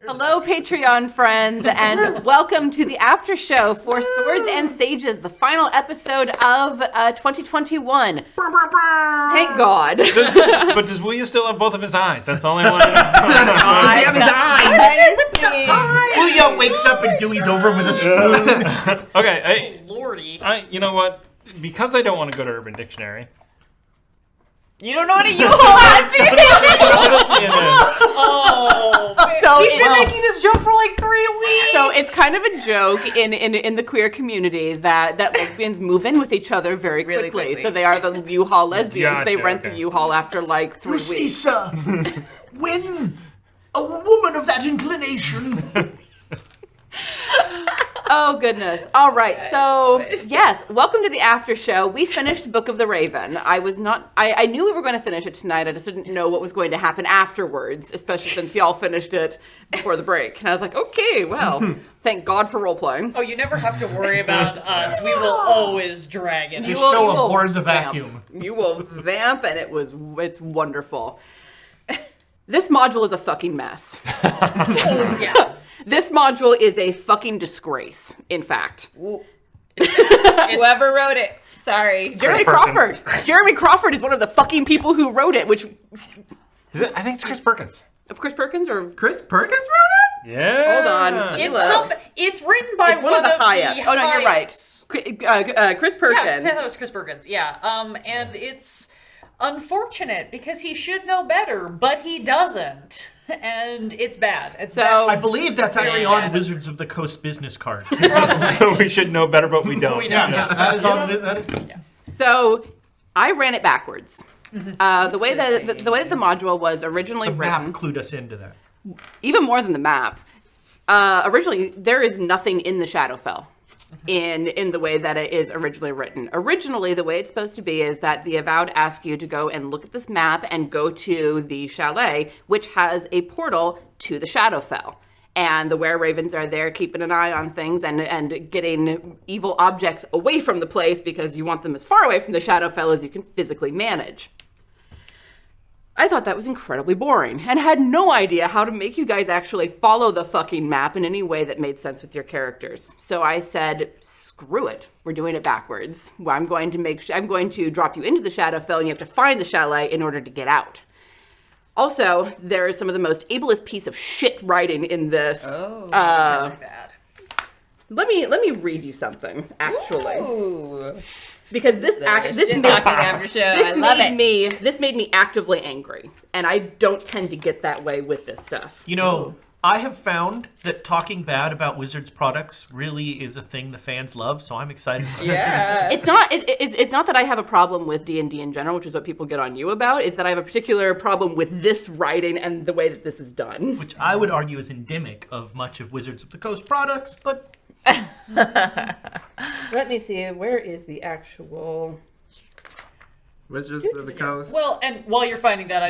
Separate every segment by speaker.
Speaker 1: Hello, Patreon friends, and welcome to the after show for Swords and Sages, the final episode of 2021. Thank God.
Speaker 2: But does William still have both of his eyes? That's all I want to know.
Speaker 3: Does he have his eyes? William wakes up and Dewey's over with a spoon.
Speaker 2: Okay,
Speaker 4: Lordy.
Speaker 2: you know what? Because I don't want to go to Urban Dictionary.
Speaker 4: You don't know what a U-Haul lesbian is? Oh,
Speaker 1: So
Speaker 4: we've been making this joke for like 3 weeks.
Speaker 1: So it's kind of a joke in the queer community that lesbians move in with each other very
Speaker 4: Really
Speaker 1: quickly.
Speaker 4: quickly.
Speaker 1: So they are the U-Haul lesbians.
Speaker 2: Gotcha,
Speaker 1: They rent
Speaker 2: okay.
Speaker 1: the U-Haul after like 3
Speaker 3: You see,
Speaker 1: weeks.
Speaker 3: sir, when a woman of that inclination...
Speaker 1: Oh, goodness. All right. So, yes, welcome to the after show. We finished Book of the Raven. I knew we were going to finish it tonight. I just didn't know what was going to happen afterwards, especially since y'all finished it before the break. And I was like, okay, well, thank God for role-playing.
Speaker 4: Oh, you never have to worry about us. We will always drag it.
Speaker 3: This
Speaker 1: will-
Speaker 3: show
Speaker 1: you will
Speaker 3: abhors a
Speaker 1: vamp.
Speaker 3: vacuum.
Speaker 1: You will vamp, and it's wonderful. This module is a fucking mess.
Speaker 4: Yeah.
Speaker 1: This module is a fucking disgrace, in fact.
Speaker 5: Whoever wrote it. Sorry.
Speaker 1: Jeremy
Speaker 2: Perkins.
Speaker 1: Crawford. Jeremy Crawford is one of the fucking people who wrote it, which...
Speaker 2: Is it? I think it's Chris Perkins.
Speaker 1: Chris Perkins or...
Speaker 3: Chris Perkins wrote
Speaker 2: Yeah.
Speaker 1: Hold on.
Speaker 4: It's written by
Speaker 1: It's one of the high-ups. Oh, no, you're right.
Speaker 4: high-ups.
Speaker 1: Chris Perkins.
Speaker 4: Yeah, I was gonna say that was Chris Perkins. Yeah. And it's unfortunate because he should know better, but he doesn't. And it's bad. It's
Speaker 1: So-
Speaker 4: bad.
Speaker 3: it? I believe that's actually
Speaker 4: Very
Speaker 3: on
Speaker 4: bad.
Speaker 3: Wizards of the Coast business card.
Speaker 2: We should know better, but we don't.
Speaker 4: We don't.
Speaker 3: Yeah, that is on. That is.
Speaker 1: So I ran it backwards. The way that the module was originally
Speaker 3: The map
Speaker 1: written,
Speaker 3: clued us into that.
Speaker 1: even more than the map. Originally, there is nothing in the Shadowfell in the way that it is originally written. Originally, the way it's supposed to be is that the Avowed ask you to go and look at this map and go to the chalet, which has a portal to the Shadowfell. And the Were-Ravens are there keeping an eye on things and getting evil objects away from the place because you want them as far away from the Shadowfell as you can physically manage. I thought that was incredibly boring and had no idea how to make you guys actually follow the fucking map in any way that made sense with your characters. So I said, screw it. We're doing it backwards. I'm going to drop you into the Shadowfell and you have to find the chalet in order to get out. Also, there is some of the most ableist piece of shit writing in this.
Speaker 4: Really bad.
Speaker 1: Let me read you something, actually.
Speaker 5: Ooh.
Speaker 1: Because this
Speaker 5: Talking after show. I love it.
Speaker 1: This made me actively angry, and I don't tend to get that way with this stuff.
Speaker 3: You know, I have found that talking bad about Wizards products really is a thing the fans love, so I'm excited. For
Speaker 5: Yeah.
Speaker 1: It's not that I have a problem with D&D in general, which is what people get on you about. It's that I have a particular problem with this writing and the way that this is done.
Speaker 3: Which I would argue is endemic of much of Wizards of the Coast products, but
Speaker 1: Let me see. Where is the actual?
Speaker 6: Wizards of the Coast.
Speaker 4: Well, and while you're finding that,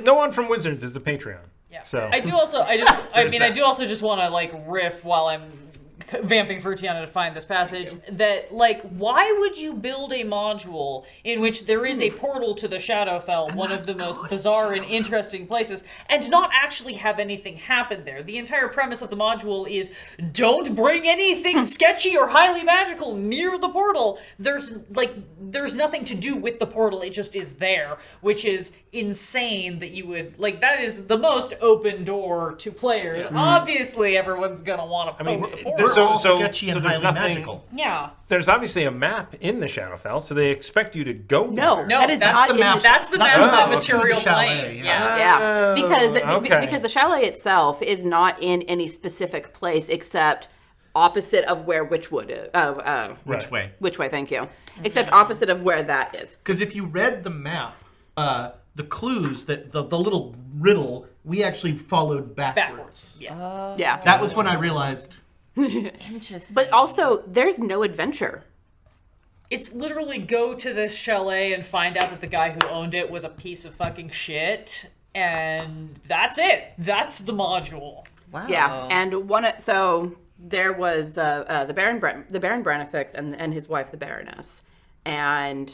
Speaker 2: No one from Wizards is a Patreon.
Speaker 4: Yeah.
Speaker 2: So
Speaker 4: I do also just want to like riff while I'm vamping for Tiana to find this passage that like why would you build a module in which there is a portal to the Shadowfell, one of the most bizarre and interesting places, and not actually have anything happen there? The entire premise of the module is don't bring anything sketchy or highly magical near the portal. There's nothing to do with the portal, it just is there, which is insane that you would like that is the most open door to players. Obviously everyone's gonna want to poke the portal.
Speaker 3: we're all sketchy and
Speaker 2: there's
Speaker 3: highly magical.
Speaker 4: Yeah.
Speaker 2: There's obviously a map in the Shadowfell, so they expect you to go
Speaker 1: No,
Speaker 2: there.
Speaker 4: No,
Speaker 1: that is
Speaker 4: that's
Speaker 1: not
Speaker 3: the
Speaker 1: in
Speaker 3: map.
Speaker 1: the
Speaker 4: That's the
Speaker 3: That's
Speaker 4: map
Speaker 2: the
Speaker 4: of the material
Speaker 3: chalet,
Speaker 4: plane.
Speaker 3: yeah.
Speaker 1: Yeah,
Speaker 2: okay.
Speaker 1: because the chalet itself is not in any specific place except opposite of where Witchwood is.
Speaker 3: Which way?
Speaker 1: Which way? Thank you. Except opposite of where that is.
Speaker 3: Because if you read the map, the clues, that the little riddle, we actually followed backwards.
Speaker 4: Yeah.
Speaker 1: Yeah.
Speaker 3: That was when I realized.
Speaker 5: Interesting.
Speaker 1: But also, there's no adventure.
Speaker 4: It's literally go to this chalet and find out that the guy who owned it was a piece of fucking shit, and that's it. That's the module.
Speaker 5: Wow.
Speaker 1: Yeah, and so there was the Baron Branifex and his wife, the Baroness, and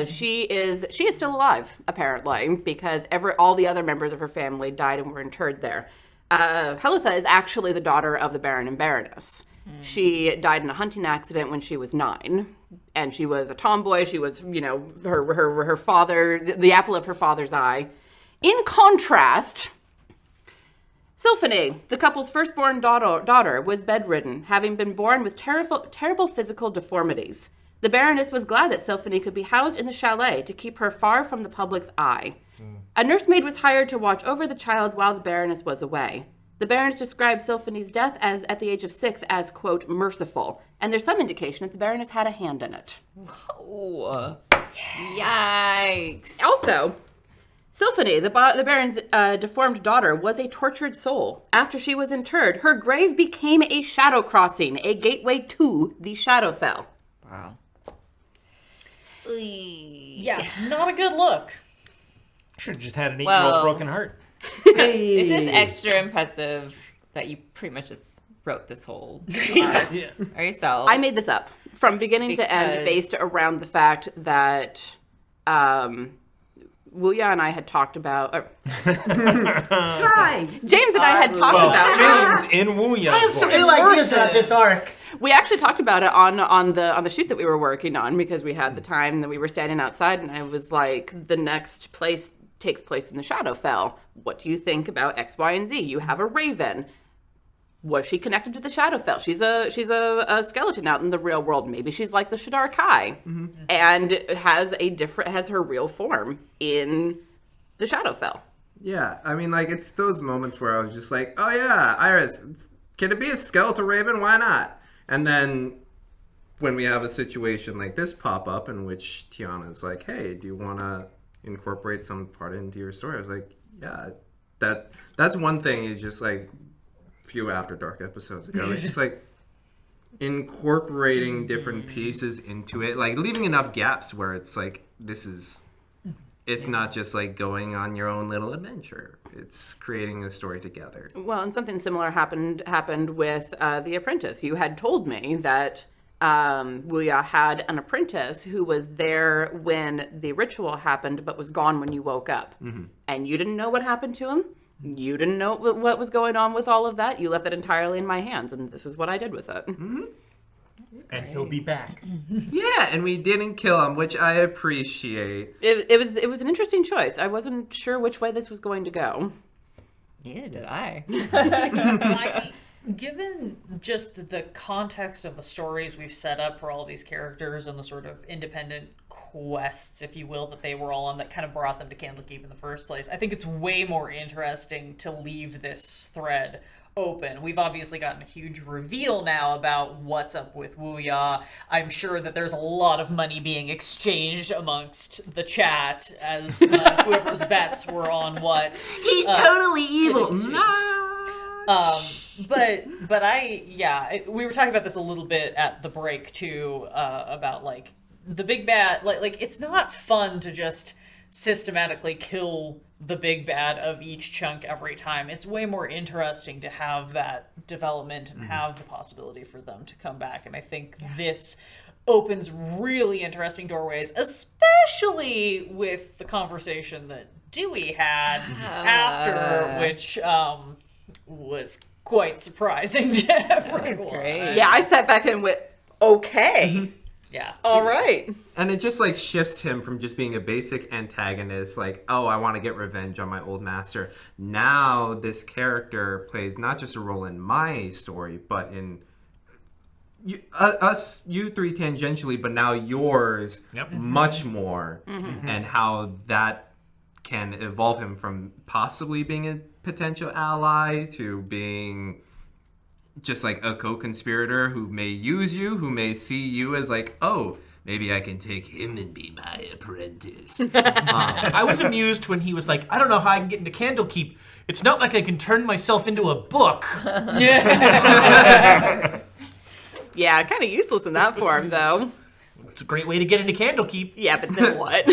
Speaker 1: she is still alive apparently because all the other members of her family died and were interred there. Helitha is actually the daughter of the Baron and Baroness. She died in a hunting accident when she was 9, and she was a tomboy. She was, her father, the apple of her father's eye. In contrast, Sylphane, the couple's firstborn daughter, was bedridden, having been born with terrible physical deformities. The Baroness was glad that Sylphane could be housed in the chalet to keep her far from the public's eye. A nursemaid was hired to watch over the child while the Baroness was away. The Baroness described Sylphane's death at the age of 6 as, quote, merciful, and there's some indication that the Baroness had a hand in it.
Speaker 5: Oh, yikes.
Speaker 1: Also, Sylphane, the Baron's deformed daughter, was a tortured soul. After she was interred, her grave became a shadow crossing, a gateway to the Shadowfell.
Speaker 5: Wow.
Speaker 4: Yeah, not a good look.
Speaker 2: Should have just had an 8-year-old
Speaker 5: Well-
Speaker 2: broken heart.
Speaker 5: This is extra impressive that you pretty much just wrote this whole arc
Speaker 2: Yeah.
Speaker 5: by yourself.
Speaker 1: I made this up from beginning to end based around the fact that Wuya and I had talked about... Hi! James and I had talked about...
Speaker 2: James in Wuya's
Speaker 3: I have some
Speaker 2: voice.
Speaker 3: real ideas about this arc.
Speaker 1: We actually talked about it on the shoot that we were working on because we had the time that we were standing outside, and I was like, the next place takes place in the Shadowfell. What do you think about X, Y, and Z? You have a raven. Was she connected to the Shadowfell? She's a skeleton out in the real world. Maybe she's like the Shadar Kai, and has her real form in the Shadowfell.
Speaker 6: Yeah, I mean, like, it's those moments where I was just like, oh yeah, Iris, can it be a skeletal raven? Why not? And then when we have a situation like this pop up in which Tiana's like, hey, do you want to incorporate some part into your story? I was like, yeah, that's one thing. Is just like a few After Dark episodes ago. It's just like incorporating different pieces into it, like leaving enough gaps where it's like, it's not just like going on your own little adventure. It's creating a story together.
Speaker 1: Well, and something similar happened with The Apprentice. You had told me that Wuya had an apprentice who was there when the ritual happened, but was gone when you woke up. And you didn't know what happened to him. You didn't know what was going on with all of that. You left it entirely in my hands, and this is what I did with it.
Speaker 3: And he'll be back.
Speaker 6: Yeah, and we didn't kill him, which I appreciate.
Speaker 1: It was an interesting choice. I wasn't sure which way this was going to go.
Speaker 5: Neither did I.
Speaker 4: Given just the context of the stories we've set up for all these characters and the sort of independent quests, if you will, that they were all on that kind of brought them to Candlekeep in the first place, I think it's way more interesting to leave this thread open. We've obviously gotten a huge reveal now about what's up with Wuya. I'm sure that there's a lot of money being exchanged amongst the chat as whoever's bets were on what.
Speaker 6: He's totally evil.
Speaker 4: We were talking about this a little bit at the break too, about like the big bad, like it's not fun to just systematically kill the big bad of each chunk every time. It's way more interesting to have that development and have the possibility for them to come back. And I think this opens really interesting doorways, especially with the conversation that Dewey had after, which was quite surprising to everyone.
Speaker 5: That's great.
Speaker 1: Yeah, I sat back and went, okay.
Speaker 4: Yeah.
Speaker 1: All right.
Speaker 6: And it just like shifts him from just being a basic antagonist, like, oh, I want to get revenge on my old master. Now this character plays not just a role in my story, but in you three tangentially, but now yours much more, and how that can evolve him from possibly being a potential ally to being just like a co-conspirator who may use you, who may see you as like, oh, maybe I can take him and be my apprentice.
Speaker 3: I was amused when he was like, I don't know how I can get into Candlekeep. It's not like I can turn myself into a book.
Speaker 1: Yeah, kind of useless in that form, though.
Speaker 3: It's a great way to get into Candlekeep.
Speaker 1: Yeah, but then what?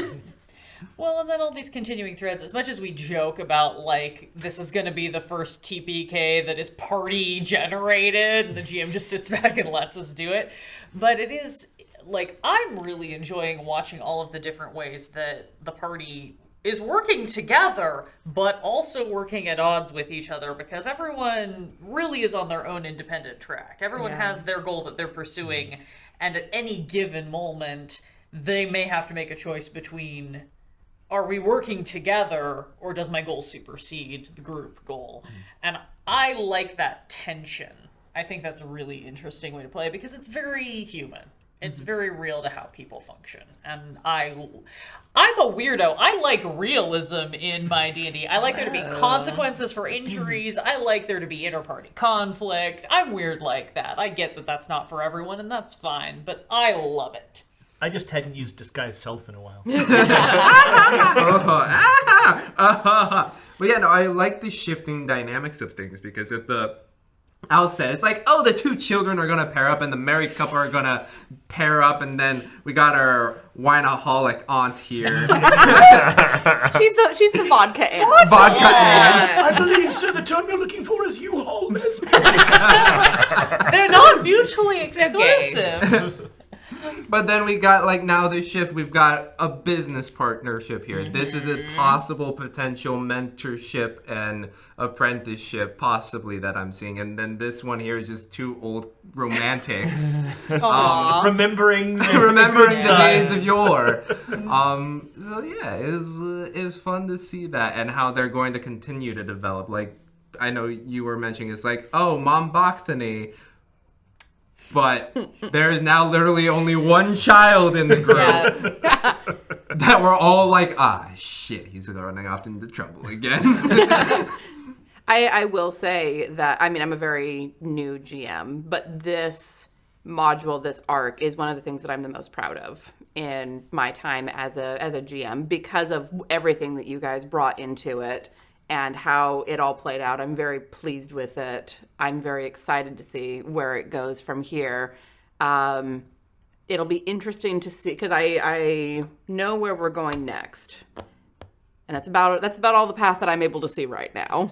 Speaker 4: Well, and then all these continuing threads, as much as we joke about, like, this is going to be the first TPK that is party generated, and the GM just sits back and lets us do it. But it is, like, I'm really enjoying watching all of the different ways that the party is working together, but also working at odds with each other because everyone really is on their own independent track. Everyone has their goal that they're pursuing, and at any given moment, they may have to make a choice between, are we working together or does my goal supersede the group goal? And I like that tension. I think that's a really interesting way to play because it's very human. It's very real to how people function, and I'm a weirdo. I like realism in my D&D. I like there to be consequences for injuries. I like there to be inter-party conflict. I'm weird like that. I get that that's not for everyone, and that's fine, but I love it.
Speaker 3: I just hadn't used disguise self in a while.
Speaker 6: But yeah, no, I like the shifting dynamics of things because at the outset, it's like, oh, the two children are gonna pair up and the married couple are gonna pair up, and then we got our wineaholic aunt here.
Speaker 1: She's the vodka aunt.
Speaker 6: Vodka aunt.
Speaker 3: I believe, sir, the term you're looking for is U-Haul.
Speaker 4: They're not mutually exclusive.
Speaker 6: But then we got, like, now this shift, we've got a business partnership here. This is a possible potential mentorship and apprenticeship, possibly, that I'm seeing. And then this one here is just two old romantics.
Speaker 3: Remembering
Speaker 6: Remembering the days of yore. So yeah, it's fun to see that and how they're going to continue to develop. Like, I know you were mentioning, it's like, oh, Mom Bacthany. But there is now literally only one child in the group that we're all like, shit, he's running off into trouble again.
Speaker 1: I will say that, I mean, I'm a very new GM, but this module, this arc, is one of the things that I'm the most proud of in my time as a GM because of everything that you guys brought into it and how it all played out. I'm very pleased with it. I'm very excited to see where it goes from here. It'll be interesting to see, because I know where we're going next. And that's about all the path that I'm able to see right now.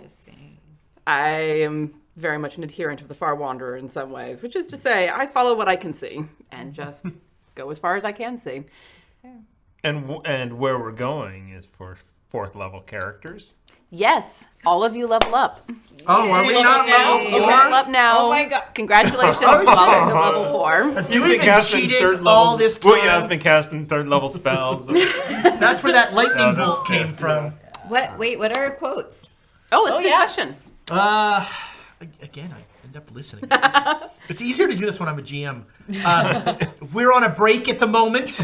Speaker 1: I am very much an adherent of the Far Wanderer in some ways, which is to say, I follow what I can see and just go as far as I can see.
Speaker 2: And where we're going is for 4th level characters.
Speaker 1: Yes, all of you level up.
Speaker 6: Oh, are we not level
Speaker 1: You level
Speaker 6: 4?
Speaker 1: up now.
Speaker 5: Oh my God.
Speaker 1: Congratulations, welcome to level 4.
Speaker 3: Has
Speaker 2: He's
Speaker 3: Dewey
Speaker 2: been
Speaker 3: been
Speaker 2: casting
Speaker 3: cheating
Speaker 2: 3rd level.
Speaker 3: all this time?
Speaker 2: Well, yeah, I've been casting 3rd level spells.
Speaker 3: That's where that lightning
Speaker 2: No, that's
Speaker 3: bolt came
Speaker 2: good.
Speaker 3: from.
Speaker 5: What? Wait, what are quotes?
Speaker 1: Oh, that's a good question.
Speaker 3: Again, I end up listening. It's easier to do this when I'm a GM. We're on a break at the moment.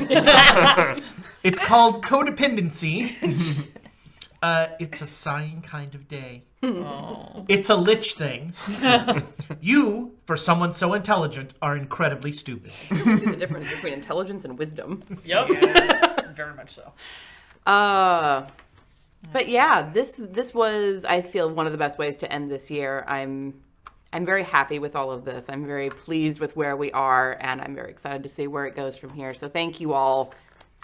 Speaker 3: It's called codependency. It's a sighing kind of day. It's a lich thing. You, for someone so intelligent, are incredibly stupid.
Speaker 1: The difference between intelligence and wisdom.
Speaker 4: Yep. Very much so.
Speaker 1: But yeah, this was, I feel, one of the best ways to end this year. I'm very happy with all of this. I'm very pleased with where we are, and I'm very excited to see where it goes from here. So thank you all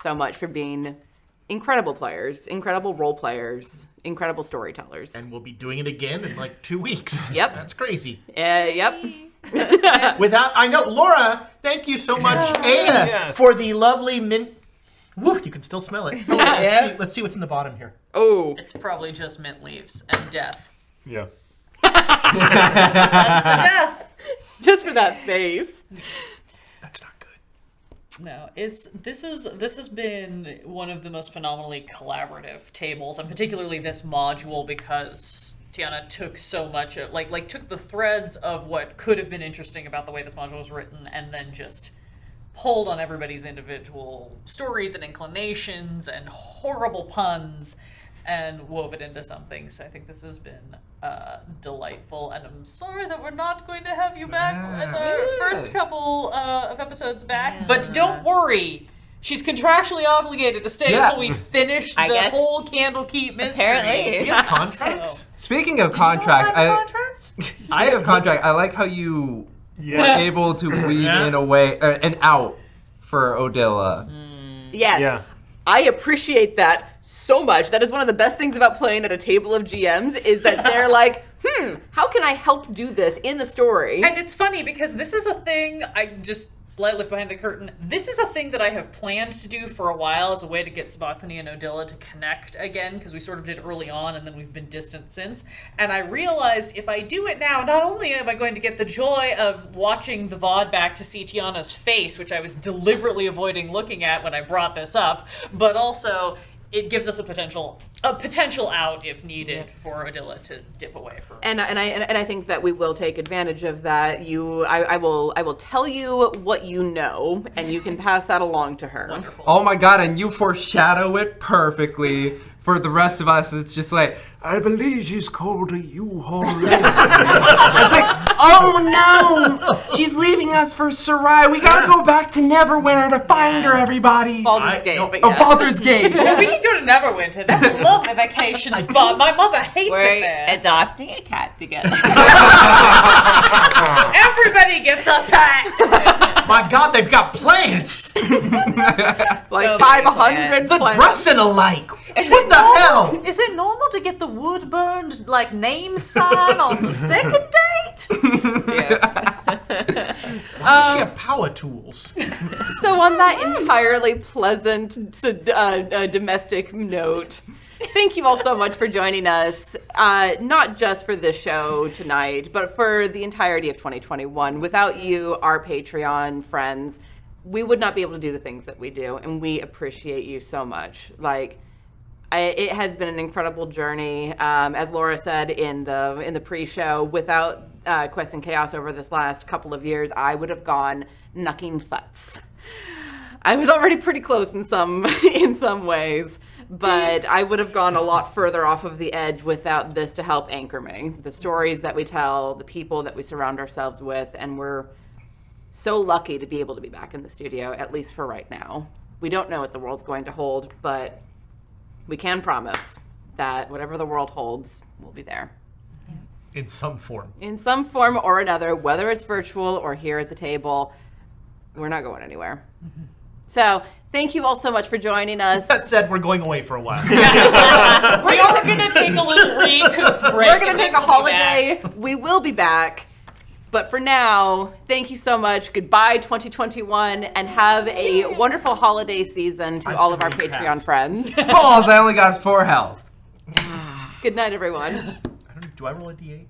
Speaker 1: so much for being incredible players, incredible role players, incredible storytellers.
Speaker 3: And we'll be doing it again in like 2 weeks.
Speaker 1: Yep.
Speaker 3: That's crazy.
Speaker 1: Yep.
Speaker 3: I know, Laura, thank you so much,
Speaker 2: Yes.
Speaker 3: for the lovely mint. Woo, you can still smell it. Oh, let's see what's in the bottom here.
Speaker 1: Oh,
Speaker 4: It's probably just mint leaves and death.
Speaker 2: Yeah.
Speaker 1: just for that face.
Speaker 3: That's not good.
Speaker 4: No, this has been one of the most phenomenally collaborative tables, and particularly this module because Tiana took so much of took the threads of what could have been interesting about the way this module was written, and then just pulled on everybody's individual stories and inclinations and horrible puns and wove it into something. So I think this has been delightful, and I'm sorry that we're not going to have you back in the first couple of episodes back. But don't worry, she's contractually obligated to stay until we finish
Speaker 5: I
Speaker 4: the
Speaker 5: guess.
Speaker 4: whole Candlekeep mystery.
Speaker 5: Apparently.
Speaker 3: We have contracts.
Speaker 6: Speaking of contract,
Speaker 4: Contracts?
Speaker 6: I have contract. I like how you were
Speaker 2: Yeah.
Speaker 6: able to weave in a way, an out for Odila.
Speaker 1: Yes.
Speaker 2: Yeah.
Speaker 1: I appreciate that so much. That is one of the best things about playing at a table of GMs is that they're like, how can I help do this in the story?
Speaker 4: And it's funny because this is a thing, I just slight lift behind the curtain, this is a thing that I have planned to do for a while as a way to get Sabathani and Odila to connect again, because we sort of did early on and then we've been distant since. And I realized if I do it now, not only am I going to get the joy of watching the VOD back to see Tiana's face, which I was deliberately avoiding looking at when I brought this up, but also it gives us a potential out if needed for Odila to dip away for.
Speaker 1: And I think that we will take advantage of that. I will tell you what you know, and you can pass that along to her.
Speaker 4: Wonderful.
Speaker 6: Oh my god, and you foreshadow it perfectly. For the rest of us, it's just like, I believe she's called a U-Haul. It's like, oh no, she's leaving us for Sarai. We gotta go back to Neverwinter to find her, everybody.
Speaker 1: Baldur's Gate,
Speaker 3: no,
Speaker 1: but
Speaker 6: Oh,
Speaker 1: yeah.
Speaker 6: Baldur's Gate.
Speaker 4: Yeah, we can go to Neverwinter. That's a lovely vacation spot. My mother hates it
Speaker 5: We're
Speaker 4: there.
Speaker 5: adopting a cat together.
Speaker 4: Everybody gets a pet.
Speaker 3: My God, they've got plants.
Speaker 1: Like
Speaker 5: So many
Speaker 1: 500
Speaker 3: The
Speaker 1: plants.
Speaker 3: dressing alike.
Speaker 4: Is
Speaker 3: What
Speaker 4: it
Speaker 3: the
Speaker 4: normal-
Speaker 3: hell?
Speaker 4: Is it normal to get the wood burned like name sign on the second date?
Speaker 3: Why does she have power tools?
Speaker 1: So on that entirely pleasant domestic note, thank you all so much for joining us, not just for this show tonight, but for the entirety of 2021. Without you, our Patreon friends, we would not be able to do the things that we do, and we appreciate you so much. Like, it has been an incredible journey. As Laura said in the pre-show, without Quest and Chaos over this last couple of years, I would have gone knucking futz. I was already pretty close in some ways, but I would have gone a lot further off of the edge without this to help anchor me. The stories that we tell, the people that we surround ourselves with, and we're so lucky to be able to be back in the studio, at least for right now. We don't know what the world's going to hold, but we can promise that whatever the world holds, we'll be there.
Speaker 3: In some form.
Speaker 1: In some form or another, whether it's virtual or here at the table, we're not going anywhere. So, thank you all so much for joining us.
Speaker 3: That said, we're going away for a while.
Speaker 4: We are going to take a little recoup break.
Speaker 1: We're going to
Speaker 4: and
Speaker 1: take
Speaker 4: then
Speaker 1: a
Speaker 4: we'll be back.
Speaker 1: holiday. We will be back. But for now, thank you so much. Goodbye, 2021, and have a wonderful holiday season to all of our Patreon friends.
Speaker 6: Balls, I only got 4 health.
Speaker 1: Good night, everyone.
Speaker 3: Do I roll a D8?